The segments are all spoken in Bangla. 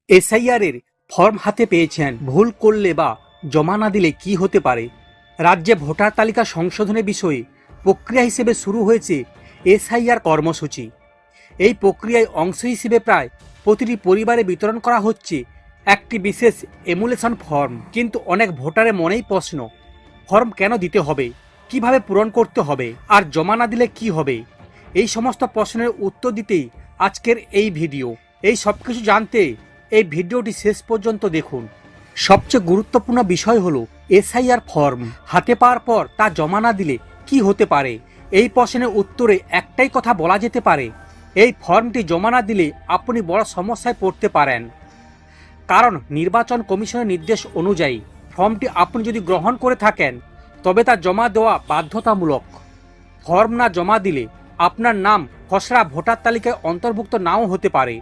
এসআইআর-এর ফর্ম হাতে পেয়েছেন, ভুল করলে বা জমা না দিলে কি হতে পারে? রাজ্যে ভোটার তালিকা সংশোধনের বিষয়ে প্রক্রিয়া হিসেবে শুরু হয়েছে এসআইআর কর্মসূচি। এই প্রক্রিয়ায় অংশ হিসেবে প্রায় প্রতিটি পরিবারে বিতরণ করা হচ্ছে একটি বিশেষ এমুলেশন ফর্ম। কিন্তু অনেক ভোটারের মনেই প্রশ্ন, ফর্ম কেন দিতে হবে, কিভাবে পূরণ করতে হবে, আর জমা না দিলে কি হবে? এই সমস্ত প্রশ্নের উত্তর দিতেই আজকের এই ভিডিও। এই সব কিছু জানতে এই ভিডিওটি শেষ পর্যন্ত দেখুন। সবচেয়ে গুরুত্বপূর্ণ বিষয় হলো এসআইআর ফর্ম হাতে পাওয়ার পর তা জমা না দিলে কি হতে পারে। এই প্রশ্নের উত্তরে একটাই কথা বলা যেতে পারে, এই ফর্মটি জমা না দিলে আপনি বড় সমস্যায় পড়তে পারেন। কারণ নির্বাচন কমিশনের নির্দেশ অনুযায়ী ফর্মটি আপনি যদি গ্রহণ করে থাকেন তবে তা জমা দেওয়া বাধ্যতামূলক। ফর্ম না জমা দিলে আপনার নাম খসড়া ভোটার তালিকায় অন্তর্ভুক্ত নাও হতে পারে।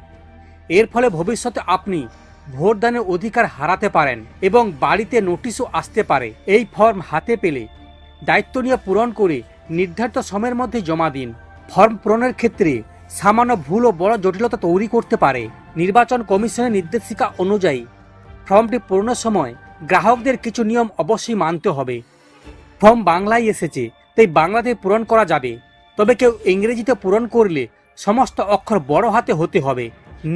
এর ফলে ভবিষ্যতে আপনি ভোটদানের অধিকার হারাতে পারেন এবং বাড়িতে নোটিশও আসতে পারে। এই ফর্ম হাতে পেলে দায়িত্ব নিয়ে পূরণ করে নির্ধারিত সময়ের মধ্যে জমা দিন। ফর্ম পূরণের ক্ষেত্রে সামান্য ভুল ও বড় জটিলতা তৈরি করতে পারে। নির্বাচন কমিশনের নির্দেশিকা অনুযায়ী ফর্মটি পূরণের সময় গ্রাহকদের কিছু নিয়ম অবশ্যই মানতে হবে। ফর্ম বাংলায় এসেছে, তাই বাংলাতে পূরণ করা যাবে, তবে কেউ ইংরেজিতে পূরণ করলে সমস্ত অক্ষর বড় হাতে হতে হবে।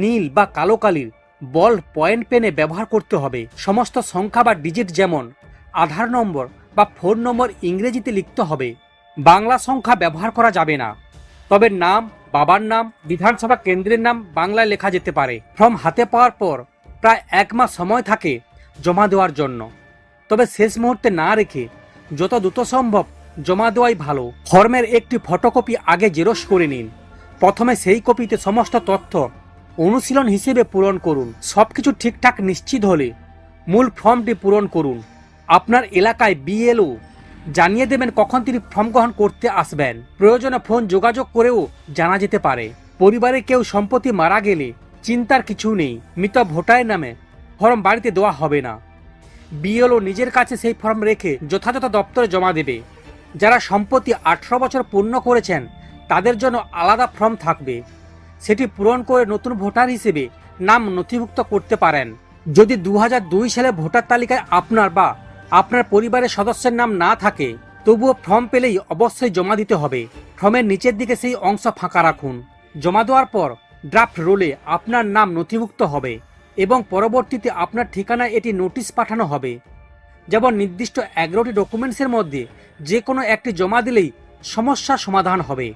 নীল বা কালো কালির বল পয়েন্ট পেনে ব্যবহার করতে হবে। সমস্ত সংখ্যা বা ডিজিট যেমন আধার নম্বর বা ফোন নম্বর ইংরেজিতে লিখতে হবে। বাংলা সংখ্যা ব্যবহার করা যাবে না, তবে নাম, বাবার নাম, বিধানসভা কেন্দ্রের নাম বাংলায় লেখা যেতে পারে। ফর্ম হাতে পাওয়ার পর প্রায় 1 মাস সময় থাকে জমা দেওয়ার জন্য, তবে শেষ মুহূর্তে না রেখে যত দ্রুত সম্ভব জমা দেওয়াই ভালো। ফর্মের একটি ফটোকপি আগে জেরক্স করে নিন। প্রথমে সেই কপিতে সমস্ত তথ্য অনুশীলন হিসেবে পূরণ করুন। সবকিছু ঠিকঠাক নিশ্চিত হলে মূল ফর্মটি পূরণ করুন। আপনার এলাকায় বিএলও জানিয়ে দেবেন কখন তিনি ফর্ম গ্রহণ করতে আসবেন। প্রয়োজনে ফোন যোগাযোগ করেও জানা যেতে পারে। পরিবারে কেউ সম্প্রতি মারা গেলে চিন্তার কিছু নেই, মৃত ভোটারের নামে ফর্ম বাড়িতে দেওয়া হবে না। বিএলও নিজের কাছে সেই ফর্ম রেখে যথাযথ দপ্তরে জমা দেবে। যারা সম্প্রতি 18 বছর পূর্ণ করেছেন তাদের জন্য আলাদা ফর্ম থাকবে, সেটি পূরণ করে নতুন ভোটার হিসেবে নাম নথিভুক্ত করতে পারেন। যদি 2002 সালে ভোটার তালিকায় আপনার বা আপনার পরিবারের সদস্যের নাম না থাকে, তবুও ফর্ম পেলেই অবশ্যই জমা দিতে হবে। ফর্মের নিচের দিকে সেই অংশ ফাঁকা রাখুন। জমা দেওয়ার পর ড্রাফট রোলে আপনার নাম নথিভুক্ত হবে এবং পরবর্তীতে আপনার ঠিকানায় এটি নোটিশ পাঠানো হবে। যেমন নির্দিষ্ট 11টি ডকুমেন্টসের মধ্যে যে কোনো একটি জমা দিলেই সমস্যার সমাধান হবে।